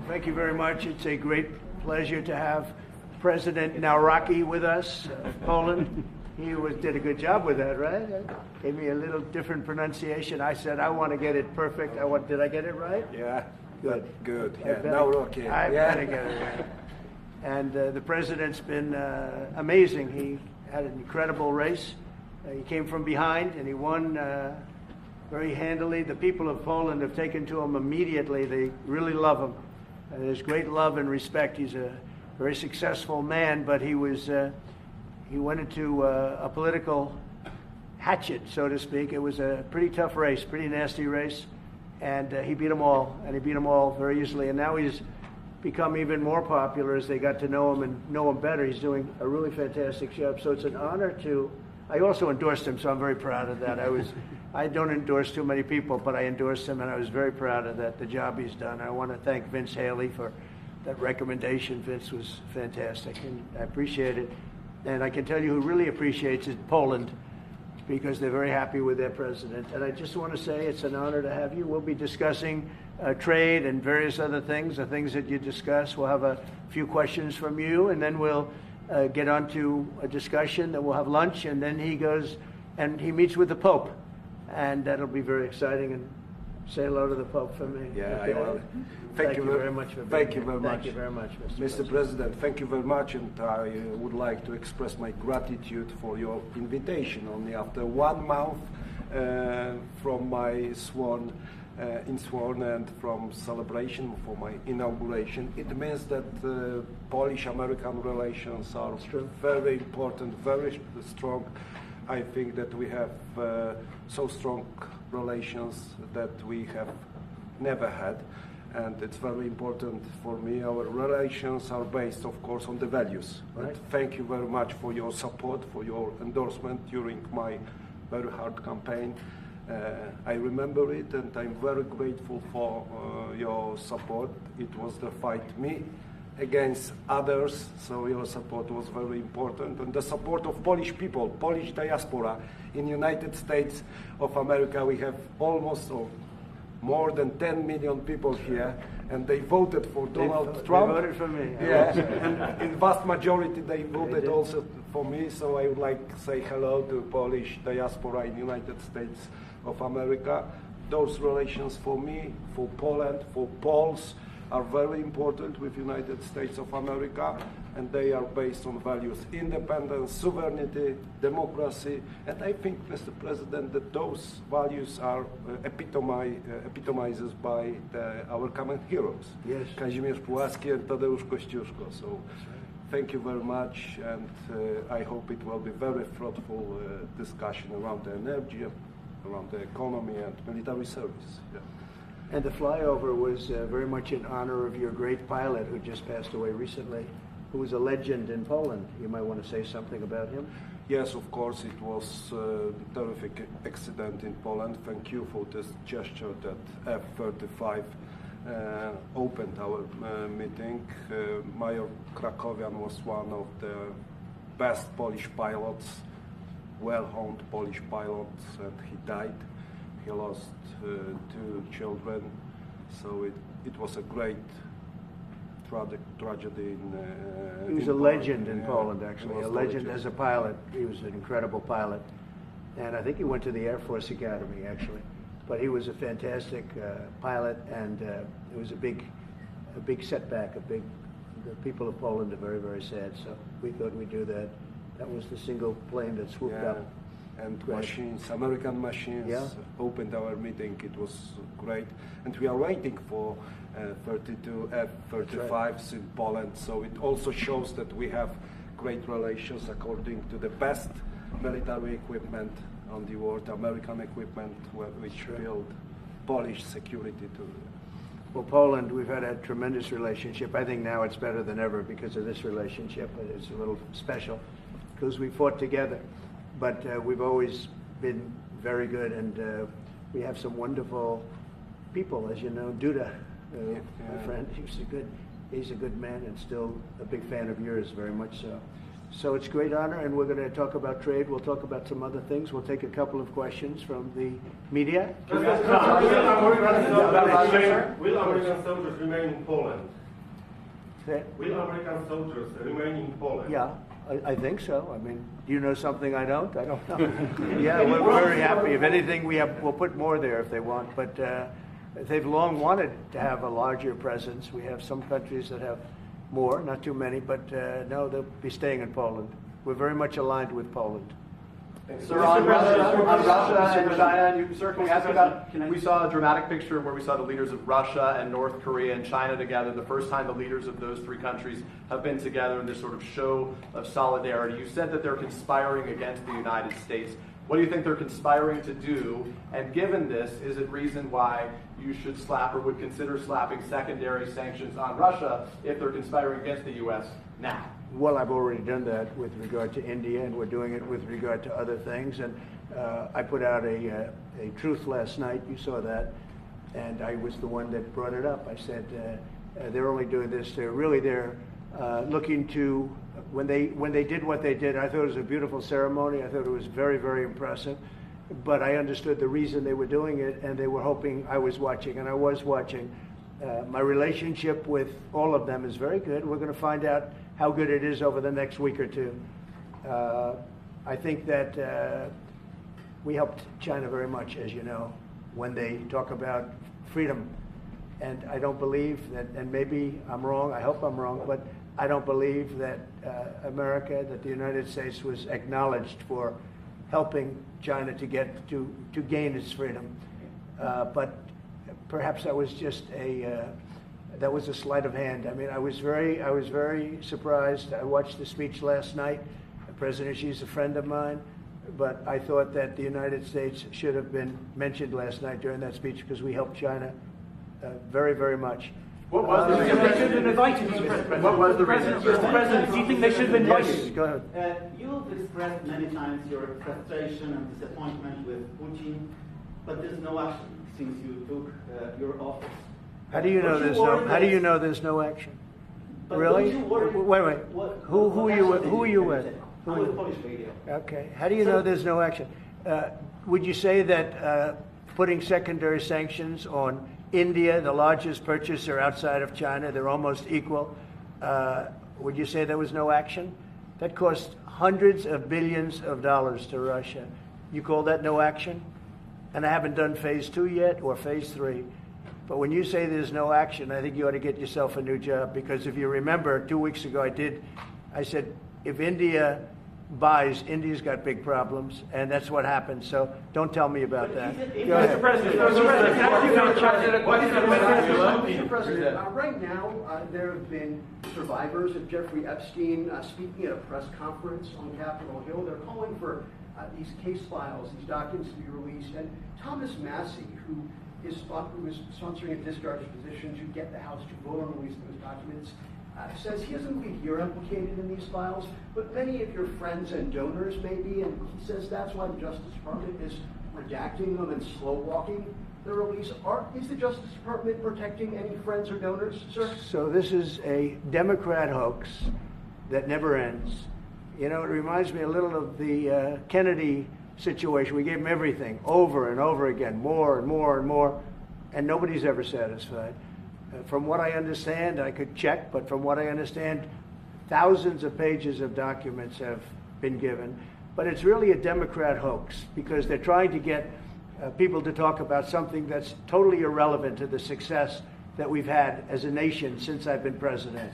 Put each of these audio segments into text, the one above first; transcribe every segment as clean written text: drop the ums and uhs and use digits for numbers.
Thank you very much. It's a great pleasure to have President Nawrocki with us of Poland. He did a good job with that, right? Gave me a little different pronunciation. I said I want to get it perfect. Did I get it right? Yeah. Good. Good. Yeah. Nawrocki. I better get it right. And the president's been amazing. He had an incredible race. He came from behind and he won very handily. The people of Poland have taken to him immediately. They really love him. There's great love and respect. He's a very successful man, but he went into a political hatchet, so to speak. It was a pretty tough race, pretty nasty race, and he beat them all, and he beat them all very easily. And now he's become even more popular as they got to know him and know him better. He's doing a really fantastic job. So it's an honor to. I also endorsed him, so I'm very proud of that. I don't endorse too many people, but I endorsed him, and I was very proud of that, the job he's done. I want to thank Vince Haley for that recommendation. Vince was fantastic, and I appreciate it. And I can tell you who really appreciates it, Poland, because they're very happy with their president. And I just want to say it's an honor to have you. We'll be discussing trade and various other things, the things that you discuss. We'll have a few questions from you, and then we'll get on to a discussion. Then we'll have lunch, and then he goes and he meets with the Pope. And that'll be very exciting. And say hello to the Pope for me. Yeah, okay. I will. Thank you very much for being here. Thank you very much, Mr. President. Thank you very much, and I would like to express my gratitude for your invitation. Only after 1 month from my sworn and from celebration for my inauguration, it means that Polish-American relations are very important, very strong. I think that we have so strong relations that we have never had, and it's very important for me. Our relations are based, of course, on the values. Right. And thank you very much for your support, for your endorsement during my very hard campaign. I remember it, and I'm very grateful for your support. It was the fight me against others, so your support was very important, and the support of Polish people, Polish diaspora in United States of America. We have almost more than 10 million people here, and they voted for Donald Trump. They voted for me. Yeah, and in vast majority they voted also for me, so I would like to say hello to Polish diaspora in United States of America. Those relations for me, for Poland, for Poles, are very important with United States of America, and they are based on values: independence, sovereignty, democracy. And I think, Mr. President, that those values are epitomized by our common heroes, yes, Kazimierz Pułaski and Tadeusz Kościuszko. So thank you very much, and I hope it will be very fruitful discussion around the energy, around the economy and military service. Yeah. And the flyover was very much in honor of your great pilot who just passed away recently, who was a legend in Poland. You might want to say something about him. Yes, of course, it was a terrific accident in Poland. Thank you for this gesture that F-35 opened our meeting. Major Krakowian was one of the best Polish pilots, well-honed Polish pilots, and he died. He lost 2 children, so it was a great tragedy he was a legend in Poland, actually, a legend as a pilot. He was an incredible pilot, and I think he went to the Air Force Academy, actually. But he was a fantastic pilot, and it was a big setback. The people of Poland are very, very sad, so we thought we'd do that. That was the single plane that swooped up. And machines, American machines, opened our meeting. It was great, and we are waiting for 32 F-35s in Poland. So it also shows that we have great relations according to the best military equipment on the world, American equipment, which build Polish security too. Well, Poland, we've had a tremendous relationship. I think now it's better than ever because of this relationship. It's a little special because we fought together. But we've always been very good, and we have some wonderful people, as you know. Duda, my friend, he's a good man, and still a big fan of yours, very much so. So it's a great honor, and we're going to talk about trade. We'll talk about some other things. We'll take a couple of questions from the media. Will American soldiers remain in Poland? Will American soldiers remain in Poland? Yeah, I think so. I mean, do you know something I don't? I don't know. Yeah, we're very happy. If anything, we'll put more there if they want. But they've long wanted to have a larger presence. We have some countries that have more, not too many, but no, they'll be staying in Poland. We're very much aligned with Poland. Sir, on Russia and China, you, sir, can we ask about, we saw a dramatic picture where we saw the leaders of Russia and North Korea and China together, the first time the leaders of those three countries have been together in this sort of show of solidarity. You said that they're conspiring against the United States. What do you think they're conspiring to do? And given this, is it reason why you should slap or would consider slapping secondary sanctions on Russia if they're conspiring against the U.S. now? Well, I've already done that with regard to India, and we're doing it with regard to other things. And I put out a truth last night. You saw that. And I was the one that brought it up. I said they're only doing this. They're looking to, when they did what they did, I thought it was a beautiful ceremony. I thought it was very, very impressive. But I understood the reason they were doing it, and they were hoping I was watching, and I was watching. My relationship with all of them is very good. We're going to find out how good it is over the next week or two. I think that we helped China very much, as you know, when they talk about freedom. And I don't believe that, and maybe I'm wrong, I hope I'm wrong, but I don't believe that America, that the United States was acknowledged for helping China to get to gain its freedom. But perhaps that was just that was a sleight of hand. I mean, I was very surprised. I watched the speech last night. President Xi's a friend of mine, but I thought that the United States should have been mentioned last night during that speech because we helped China very, very much. What was the reason? They should have been invited, Mr. President. What was the reason? Mr. President, do you think they should have been invited? Yes, go ahead. You've expressed many times your frustration and disappointment with Putin, but there's no action since you took your office. How do you know there's no? How do you know there's no action? But Really? don't you worry- Wait. Who are you with? Who are you with? I'm with Polish radio. Okay. How do you know there's no action? Would you say that putting secondary sanctions on India, the largest purchaser outside of China, they're almost equal? Would you say there was no action? That cost hundreds of billions of dollars to Russia. You call that no action? And I haven't done phase 2 yet or phase 3. But when you say there's no action, I think you ought to get yourself a new job, because if you remember 2 weeks ago I said if India buys, India's got big problems, and that's what happened. So don't tell me about that. Go ahead. Mr. President, Mr. President, right now there have been survivors of Jeffrey Epstein speaking at a press conference on Capitol Hill. They're calling for these case files, these documents to be released. And Thomas Massey, who is sponsoring a discharge position to get the House to vote on releasing those documents, says he doesn't believe you're implicated in these files, but many of your friends and donors may be, and he says that's why the Justice Department is redacting them and slow walking the release. Is the Justice Department protecting any friends or donors, sir? So this is a Democrat hoax that never ends. You know, it reminds me a little of the Kennedy situation. We gave him everything over and over again, more and more and more, and nobody's ever satisfied. From what I understand, I could check, but from what I understand, thousands of pages of documents have been given. But it's really a Democrat hoax, because they're trying to get people to talk about something that's totally irrelevant to the success that we've had as a nation since I've been president.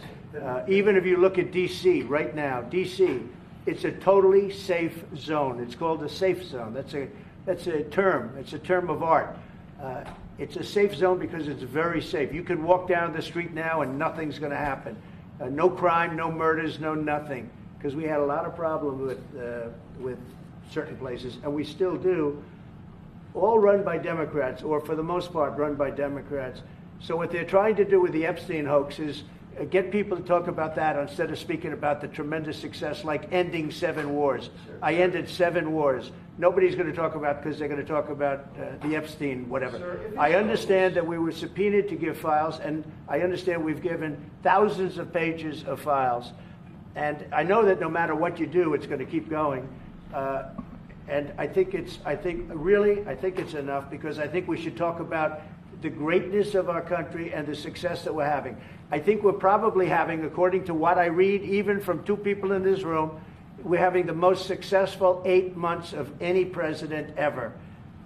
Even if you look at D.C. right now, D.C., it's a totally safe zone. It's called a safe zone. That's a term. It's a term of art. It's a safe zone because it's very safe. You can walk down the street now and nothing's going to happen. No crime, no murders, no nothing. Because we had a lot of problems with certain places, and we still do. All run by Democrats, or for the most part run by Democrats. So what they're trying to do with the Epstein hoax is get people to talk about that instead of speaking about the tremendous success, like ending 7 wars. Sure. I ended 7 wars. Nobody's going to talk about, because they're going to talk about the Epstein, whatever. Sir, I understand that we were subpoenaed to give files, and I understand we've given thousands of pages of files. And I know that no matter what you do, it's going to keep going. And I think it's enough, because I think we should talk about the greatness of our country and the success that we're having. I think we're probably having, according to what I read, even from two people in this room, we're having the most successful 8 months of any president ever.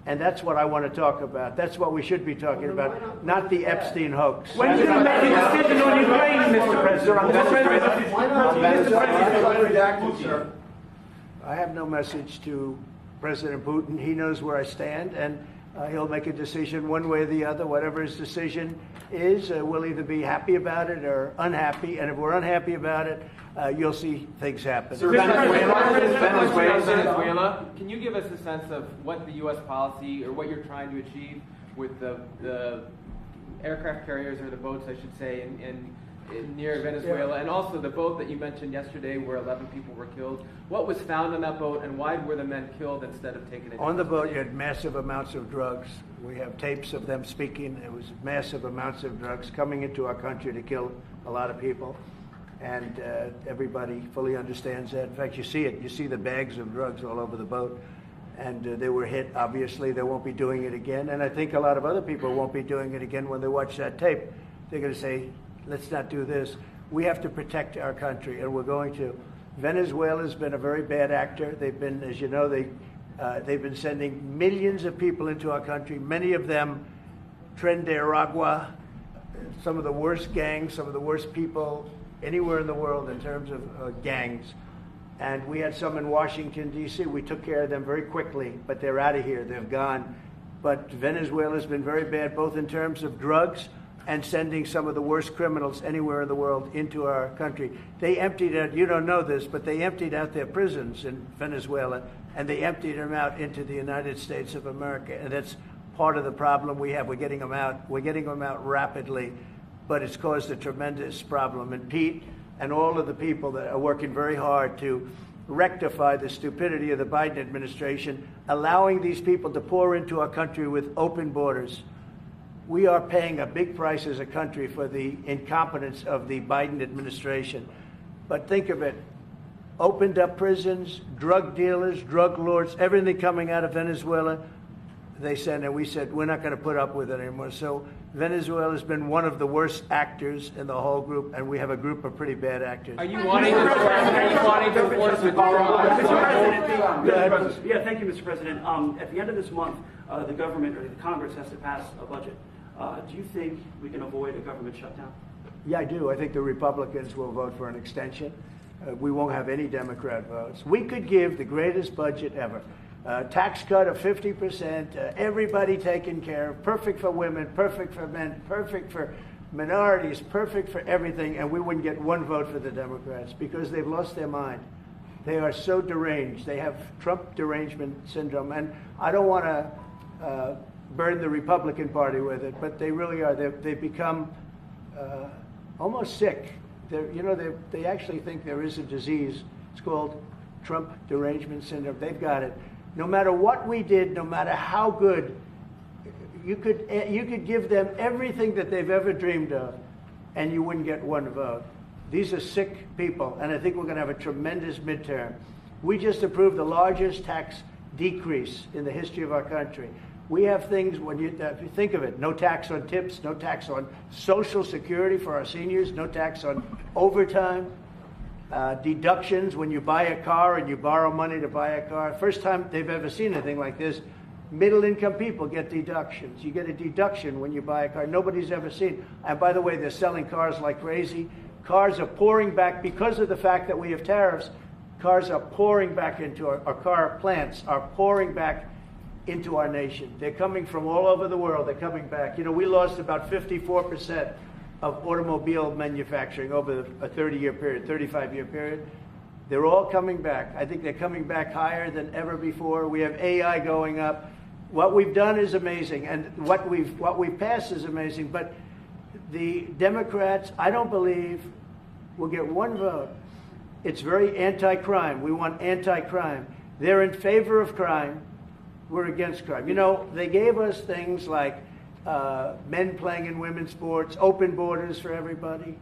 And that's what I want to talk about. That's what we should be talking about, not the Epstein hoax. When are you going to make a decision on Ukraine, Mr. President? Redacted, sir. I have no message to President Putin. He knows where I stand, and he'll make a decision one way or the other. Whatever his decision is, we'll either be happy about it or unhappy. And if we're unhappy about it, you'll see things happen. Venezuela, can you give us a sense of what the U.S. policy, or what you're trying to achieve with the aircraft carriers, or the boats, I should say, in near Venezuela, and also the boat that you mentioned yesterday where 11 people were killed? What was found on that boat, and why were the men killed instead of taken into On the boat, you had massive amounts of drugs. We have tapes of them speaking. It was massive amounts of drugs coming into our country to kill a lot of people. And everybody fully understands that. In fact, you see it. You see the bags of drugs all over the boat. And they were hit. Obviously, they won't be doing it again. And I think a lot of other people won't be doing it again when they watch that tape. They're going to say, let's not do this. We have to protect our country, and we're going to. Venezuela's been a very bad actor. They've been, as you know, they've been sending millions of people into our country, many of them Tren de Aragua, some of the worst gangs, some of the worst people anywhere in the world in terms of gangs. And we had some in Washington, D.C. We took care of them very quickly, but they're out of here. They've gone. But Venezuela's been very bad, both in terms of drugs and sending some of the worst criminals anywhere in the world into our country. They emptied out, you don't know this, but they emptied out their prisons in Venezuela, and they emptied them out into the United States of America. And that's part of the problem we have. We're getting them out. We're getting them out rapidly, but it's caused a tremendous problem. And Pete and all of the people that are working very hard to rectify the stupidity of the Biden administration, allowing these people to pour into our country with open borders. We are paying a big price as a country for the incompetence of the Biden administration. But think of it, opened up prisons, drug dealers, drug lords, everything coming out of Venezuela. They said, and we said, we're not going to put up with it anymore. So Venezuela has been one of the worst actors in the whole group, and we have a group of pretty bad actors. Are you wanting to force withdrawal? Yeah, thank you, Mr. President. At the end of this month, the government, or the Congress, has to pass a budget. Do you think we can avoid a government shutdown? Yeah, I do. I think the Republicans will vote for an extension. We won't have any Democrat votes. We could give the greatest budget ever. Tax cut of 50%, everybody taken care of, perfect for women, perfect for men, perfect for minorities, perfect for everything, and we wouldn't get one vote for the Democrats because they've lost their mind. They are so deranged. They have Trump derangement syndrome, and I don't want to burden the Republican Party with it, but they really are. They've become almost sick. They actually think there is a disease. It's called Trump derangement syndrome. They've got it. No matter what we did, no matter how good, you could give them everything that they've ever dreamed of, and you wouldn't get one vote. These are sick people, and I think we're going to have a tremendous midterm. We just approved the largest tax decrease in the history of our country. We have things, if you think of it, no tax on tips, no tax on Social Security for our seniors, no tax on overtime, deductions when you buy a car and you borrow money to buy a car. First time they've ever seen anything like this. Middle-income people get deductions. You get a deduction when you buy a car. Nobody's ever seen. And by the way, they're selling cars like crazy. Cars are pouring back because of the fact that we have tariffs. Cars are pouring back into our car plants are pouring back into our nation. They're coming from all over the world. They're coming back. We lost about 54% of automobile manufacturing over a 30-year period, 35-year period. They're all coming back. I think they're coming back higher than ever before. We have AI going up. What we've done is amazing, and what we've passed is amazing. But the Democrats, I don't believe, will get one vote. It's very anti-crime. We want anti-crime. They're in favor of crime. We're against crime. They gave us things like men playing in women's sports, open borders for everybody.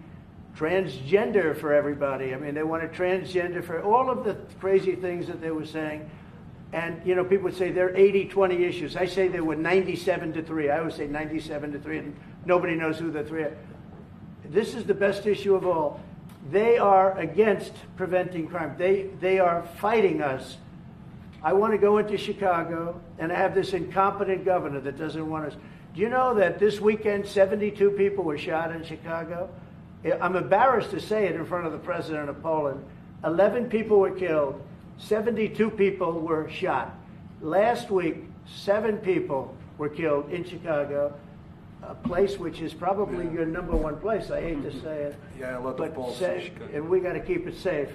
transgender for everybody. I mean, they wanted transgender for all of the crazy things that they were saying. And, you know, people would say they're 80-20 issues. I say they were 97-3. I always say 97-3, and nobody knows who the three are. This is the best issue of all. They are against preventing crime. They are fighting us. I want to go into Chicago, and I have this incompetent governor that doesn't want us. Do you know that this weekend 72 people were shot in Chicago? I'm embarrassed to say it in front of the president of Poland. 11 people were killed. 72 people were shot. Last week, 7 people were killed in Chicago, a place which is probably your number one place. I hate to say it. Yeah, a lot of Poles in Chicago. And we got to keep it safe.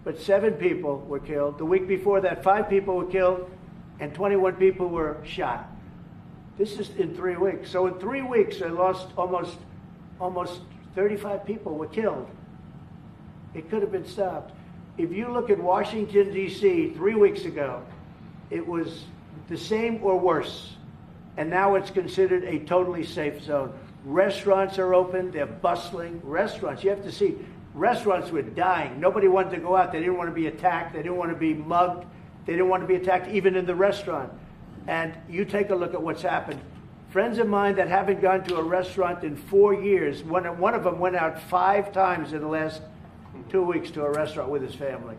But 7 people were killed. The week before that, 5 people were killed, and 21 people were shot. This is in 3 weeks. So in 3 weeks, I lost almost 35 people were killed. It could have been stopped. If you look at Washington, D.C., 3 weeks ago, it was the same or worse. And now it's considered a totally safe zone. Restaurants are open. They're bustling. Restaurants, you have to see, restaurants were dying. Nobody wanted to go out. They didn't want to be attacked. They didn't want to be mugged. They didn't want to be attacked even in the restaurant. And you take a look at what's happened. Friends of mine that haven't gone to a restaurant in 4 years, one of them went out 5 times in the last 2 weeks to a restaurant with his family.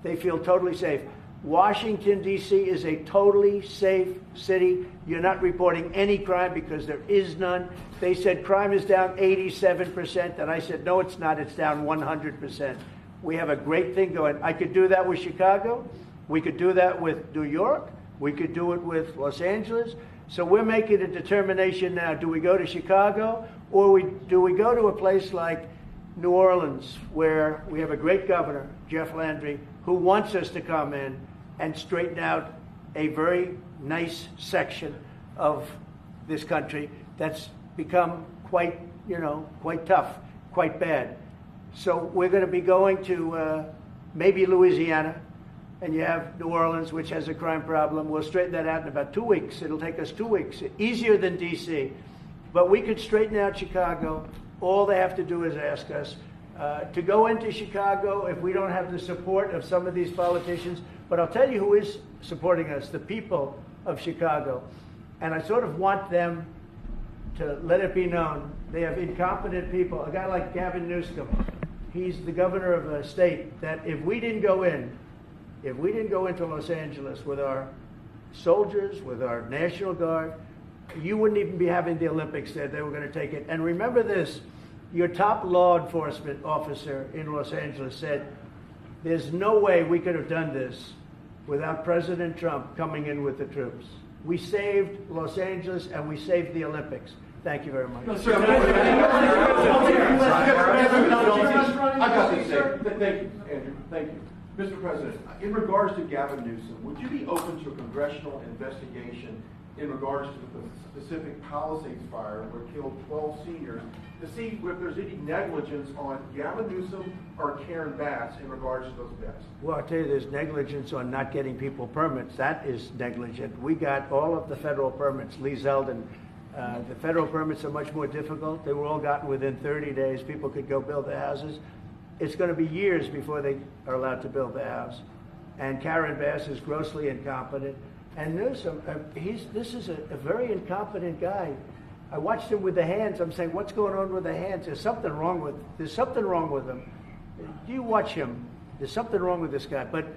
They feel totally safe. Washington, D.C. is a totally safe city. You're not reporting any crime because there is none. They said crime is down 87%, and I said, no, it's not. It's down 100%. We have a great thing going. I could do that with Chicago. We could do that with New York. We could do it with Los Angeles. So we're making a determination now. Do we go to Chicago, or do we go to a place like New Orleans, where we have a great governor, Jeff Landry, who wants us to come in and straighten out a very nice section of this country that's become quite tough, quite bad. So we're going to be going to maybe Louisiana, and you have New Orleans, which has a crime problem. We'll straighten that out in about 2 weeks. It'll take us 2 weeks, easier than D.C. But we could straighten out Chicago. All they have to do is ask us to go into Chicago if we don't have the support of some of these politicians. But I'll tell you who is supporting us, the people of Chicago. And I sort of want them to let it be known. They have incompetent people. A guy like Gavin Newsom, he's the governor of a state that if we didn't go into Los Angeles with our soldiers, with our National Guard, you wouldn't even be having the Olympics there. They were going to take it. And remember this, your top law enforcement officer in Los Angeles said, there's no way we could have done this without President Trump coming in with the troops. We saved Los Angeles and we saved the Olympics. Thank you very much. I've got this, thank you, Andrew. Thank you. Mr. President, in regards to Gavin Newsom, would you be open to a congressional investigation in regards to the specific Palisades fire where it killed 12 seniors to see if there's any negligence on Gavin Newsom or Karen Bass in regards to those deaths? Well, I'll tell you, there's negligence on not getting people permits. That is negligent. We got all of the federal permits. Lee Zeldin, the federal permits are much more difficult. They were all gotten within 30 days. People could go build their houses. It's going to be years before they are allowed to build their house. And Karen Bass is grossly incompetent. And Newsom, this is a very incompetent guy. I watched him with the hands. I'm saying, what's going on with the hands? There's something wrong with him. You watch him. There's something wrong with this guy. But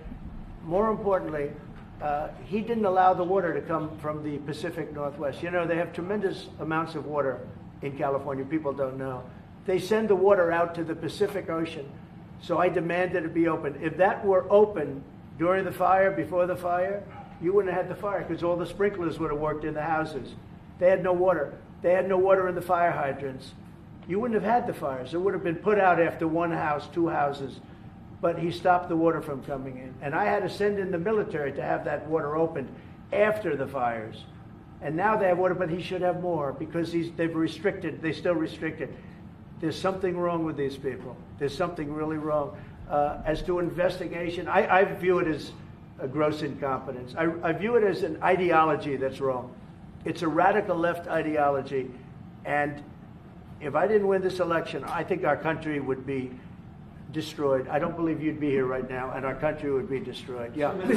more importantly, he didn't allow the water to come from the Pacific Northwest. You know, they have tremendous amounts of water in California. People don't know. They send the water out to the Pacific Ocean. So I demanded it be open. If that were open during the fire, before the fire, you wouldn't have had the fire because all the sprinklers would have worked in the houses. They had no water. They had no water in the fire hydrants. You wouldn't have had the fires. It would have been put out after one house, 2 houses. But he stopped the water from coming in. And I had to send in the military to have that water opened after the fires. And now they have water, but he should have more because they've restricted. They still restrict it. There's something wrong with these people. There's something really wrong. As to investigation, I view it as a gross incompetence. I view it as an ideology that's wrong. It's a radical left ideology, and if I didn't win this election, I think our country would be destroyed. I don't believe you'd be here right now, and our country would be destroyed. Yeah. Mr.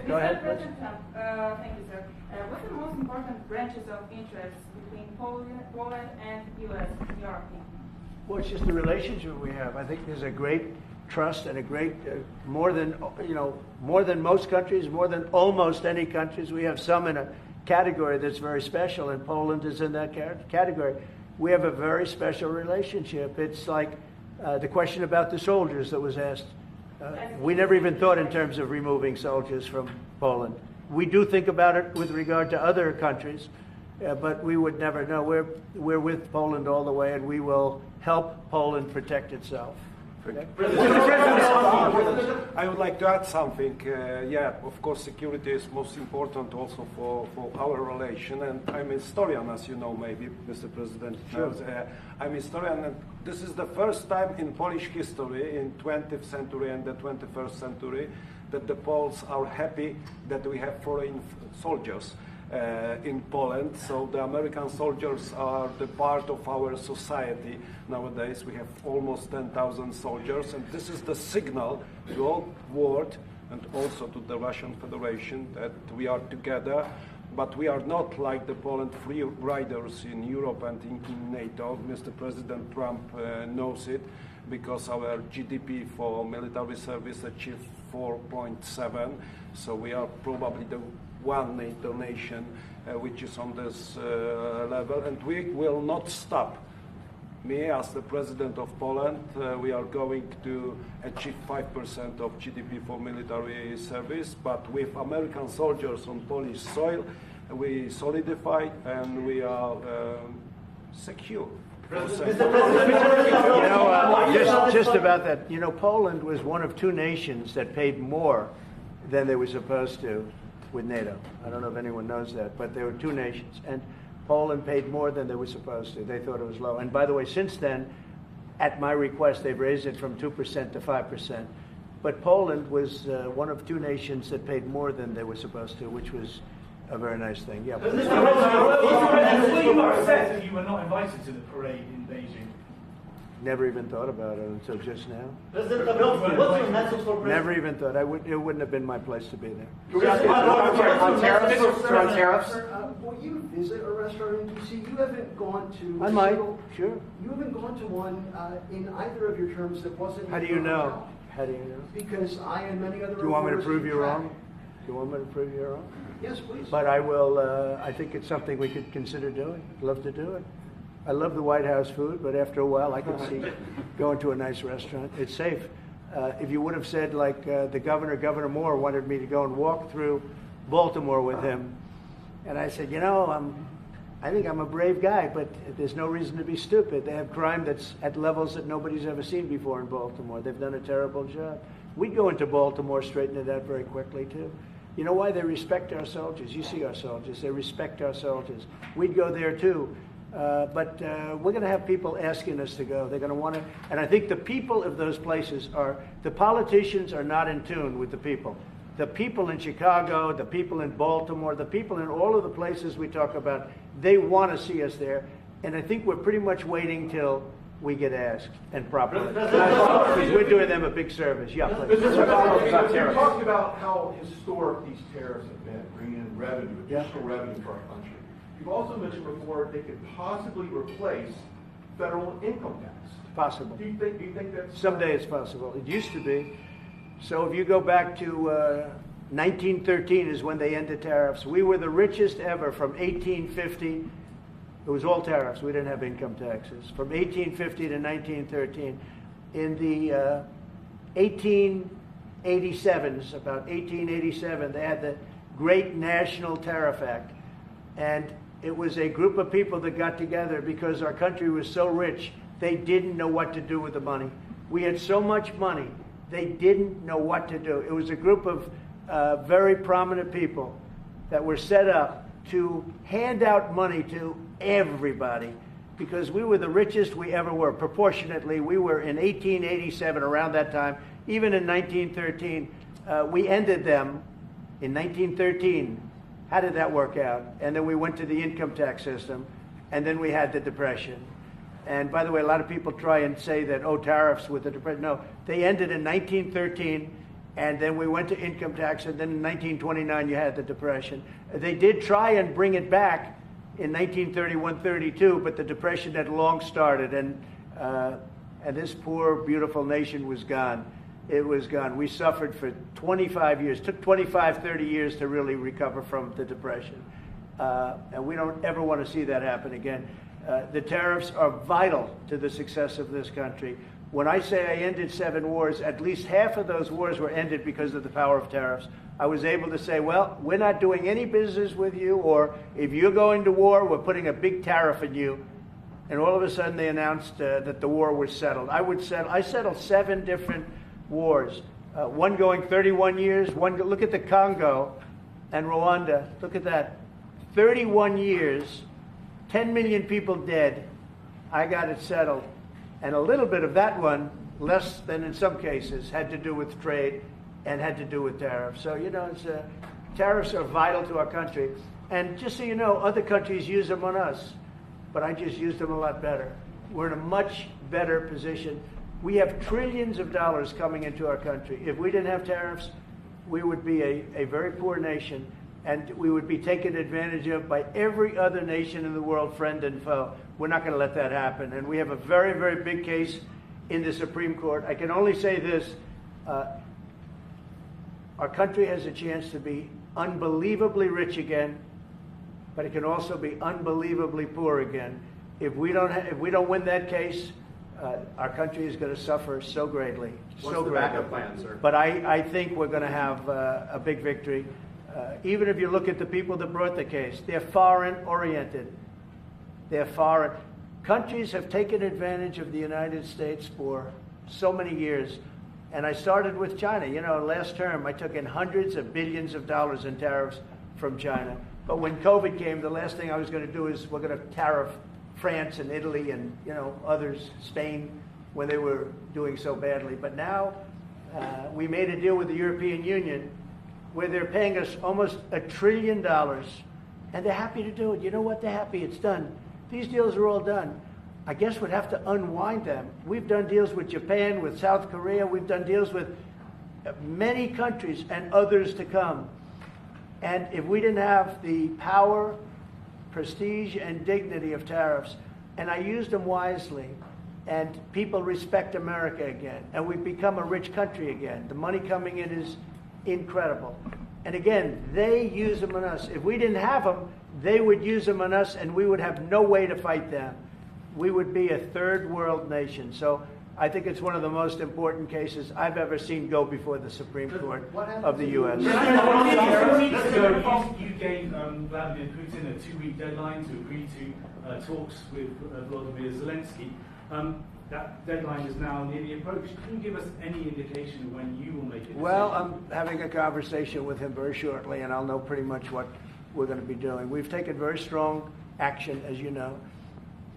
President Trump, thank you, sir. What are the most important branches of interest between Poland and U.S. in your opinion? Well, it's just the relationship we have. I think there's a great trust and a great, more than most countries, more than almost any countries. We have some in a category that's very special, and Poland is in that category. We have a very special relationship. It's like the question about the soldiers that was asked. We never even thought in terms of removing soldiers from Poland. We do think about it with regard to other countries, but we would never know. We're with Poland all the way, and we will help Poland protect itself. Okay? I would like to add something. Yeah, of course, security is most important also for our relation. And I'm a historian, as you know, maybe, Mr. President. Sure. I'm a historian, and this is the first time in Polish history, in 20th century and the 21st century, that the Poles are happy that we have foreign soldiers in Poland. So the American soldiers are the part of our society nowadays. We have almost 10,000 soldiers, and this is the signal to the whole world and also to the Russian Federation that we are together. But we are not like the Poland free riders in Europe and in NATO. Mr. President Trump knows it, because our GDP for military service achieved 4.7. So we are probably the one NATO nation which is on this level, and we will not stop. Me, as the President of Poland, we are going to achieve 5% of GDP for military service, but with American soldiers on Polish soil, we solidify and we are secure. Just about that. Poland was one of two nations that paid more than they were supposed to with NATO. I don't know if anyone knows that, but there were two nations, and Poland paid more than they were supposed to. They thought it was low. And by the way, since then, at my request, they've raised it from 2% to 5%. But Poland was one of two nations that paid more than they were supposed to, which was a very nice thing. Yeah. You are upset you were not invited to the parade in Beijing. Never even thought about it until just now. President Nawrocki, what's your message for President? Never even thought. It wouldn't have been my place to be there. On tariffs? Will you visit a restaurant in D.C.? You haven't gone to... I might, sure. You haven't gone to one in either of your terms that wasn't... How do you know? How do you know? Because I and many other... Do you want me to prove you wrong? Do you want me to prove you wrong? Yes, please. But I will, I think it's something we could consider doing. I'd love to do it. I love the White House food, but after a while I can see going to a nice restaurant. It's safe. If you would have said, like the Governor Moore wanted me to go and walk through Baltimore with him, and I said, I think I'm a brave guy, but there's no reason to be stupid. They have crime that's at levels that nobody's ever seen before in Baltimore. They've done a terrible job. We'd go into Baltimore, straighten it out very quickly, too. You know why? They respect our soldiers. You see our soldiers. They respect our soldiers. We'd go there, too. But we're going to have people asking us to go. They're going to want to, and I think the people of those places the politicians are not in tune with the people. The people in Chicago, the people in Baltimore, the people in all of the places we talk about, they want to see us there. And I think we're pretty much waiting till we get asked and properly. Because we're doing them a big service. Yeah, please. You talked about how historic these tariffs have been, bringing in revenue, additional revenue for our country. You've also mentioned before they could possibly replace federal income tax. Possible. Do you think that's... Someday it's possible. It used to be. So if you go back to 1913 is when they ended tariffs. We were the richest ever from 1850. It was all tariffs. We didn't have income taxes. From 1850 to 1913. In the 1887s, about 1887, they had the Great National Tariff Act. And it was a group of people that got together because our country was so rich, they didn't know what to do with the money. We had so much money, they didn't know what to do. It was a group of very prominent people that were set up to hand out money to everybody because we were the richest we ever were. Proportionately, we were in 1887, around that time, even in 1913. We ended them in 1913. How did that work out? And then we went to the income tax system, and then we had the Depression. And by the way, a lot of people try and say that, oh, tariffs with the Depression. No, they ended in 1913, and then we went to income tax, and then in 1929 you had the Depression. They did try and bring it back in 1931-32, but the Depression had long started, and this poor, beautiful nation was gone. It was gone. We suffered for 25 years. It took 25, 30 years to really recover from the Depression. And we don't ever want to see that happen again. The tariffs are vital to the success of this country. When I say I ended 7 wars, at least half of those wars were ended because of the power of tariffs. I was able to say, well, we're not doing any business with you, or if you're going to war, we're putting a big tariff on you. And all of a sudden they announced that the war was settled. I settled 7 different wars, one going 31 years, look at the Congo and Rwanda, look at that, 31 years, 10 million people dead. I got it settled. And a little bit of that one, less than in some cases, had to do with trade and had to do with tariffs. So, you know, tariffs are vital to our country. And just so you know, other countries use them on us, but I just use them a lot better. We're in a much better position. We have trillions of dollars coming into our country. If we didn't have tariffs, we would be a very poor nation, and we would be taken advantage of by every other nation in the world, friend and foe. We're not going to let that happen. And we have a very, very big case in the Supreme Court. I can only say this. Our country has a chance to be unbelievably rich again, but it can also be unbelievably poor again. If we don't win that case, our country is going to suffer so greatly. What's the backup plan, sir? But I think we're going to have a big victory. Even if you look at the people that brought the case, they're foreign-oriented. They're foreign. Countries have taken advantage of the United States for so many years. And I started with China. You know, last term, I took in hundreds of billions of dollars in tariffs from China. But when COVID came, the last thing I was going to do is we're going to tariff France and Italy and, you know, others, Spain, when they were doing so badly. But now we made a deal with the European Union where they're paying us almost $1 trillion, and they're happy to do it. You know what? They're happy. It's done. These deals are all done. I guess we'd have to unwind them. We've done deals with Japan, with South Korea. We've done deals with many countries and others to come. And if we didn't have the power, prestige, and dignity of tariffs, and I used them wisely, and people respect America again, and we've become a rich country again. The money coming in is incredible. And again, they use them on us. If we didn't have them, they would use them on us, and we would have no way to fight them. We would be a third world nation. So I think it's one of the most important cases I've ever seen go before the Supreme Court of the U.S. 2 weeks ago, you gave Vladimir Putin a 2-week deadline to agree to talks with Volodymyr Zelensky. That deadline is now nearly approached. Can you give us any indication of when you will make it? Well, I'm having a conversation with him very shortly, and I'll know pretty much what we're going to be doing. We've taken very strong action, as you know.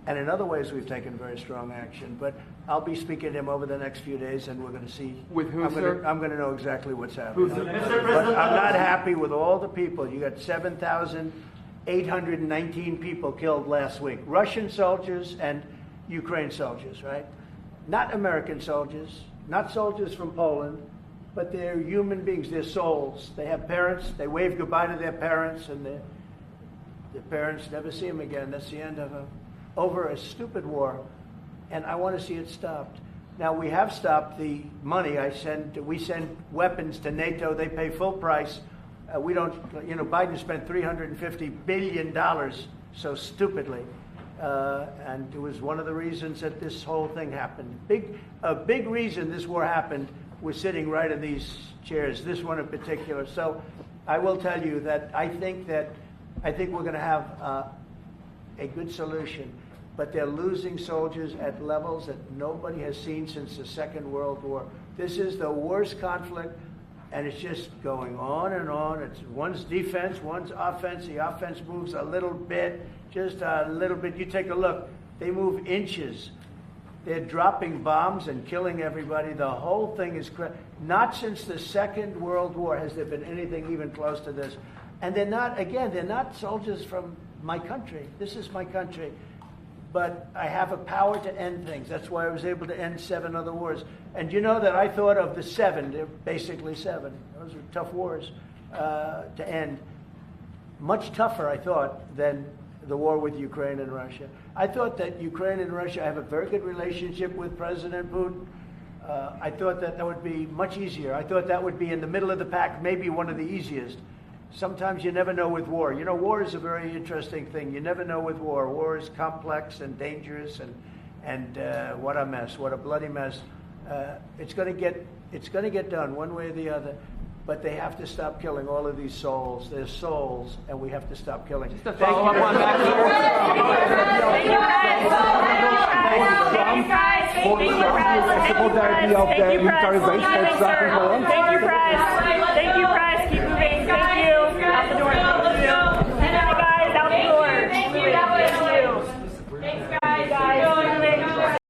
And in other ways, we've taken very strong action. But I'll be speaking to him over the next few days, and we're going to see. With who, sir? I'm going to know exactly what's happening. But I'm not happy with all the people. You got 7,819 people killed last week. Russian soldiers and Ukraine soldiers, right? Not American soldiers, not soldiers from Poland, but they're human beings. They're souls. They have parents. They wave goodbye to their parents, and their parents never see them again. That's the end of them. Over a stupid war, and I want to see it stopped. Now, we have stopped the money we send weapons to NATO. They pay full price. We don't, you know, Biden spent $350 billion so stupidly. And it was one of the reasons that this whole thing happened. A big reason this war happened was sitting right in these chairs, this one in particular. So I will tell you that I think we're going to have a good solution. But they're losing soldiers at levels that nobody has seen since the Second World War. This is the worst conflict, and it's just going on and on. It's one's defense, one's offense. The offense moves a little bit, just a little bit. You take a look. They move inches. They're dropping bombs and killing everybody. The whole thing is not since the Second World War has there been anything even close to this. And they're not soldiers from my country. This is my country. But I have a power to end things. That's why I was able to end 7 other wars. And you know that I thought of the 7, they're basically 7. Those are tough wars to end. Much tougher, I thought, than the war with Ukraine and Russia. I thought that Ukraine and Russia, I have a very good relationship with President Putin. I thought that would be much easier. I thought that would be in the middle of the pack, maybe one of the easiest. Sometimes you never know with war. You know, war is a very interesting thing. You never know with war. War is complex and dangerous, and what a mess, what a bloody mess. It's going to get done one way or the other. But they have to stop killing all of these souls. They're souls, and we have to stop killing. Just to follow up on that. Thank you, Price. Keep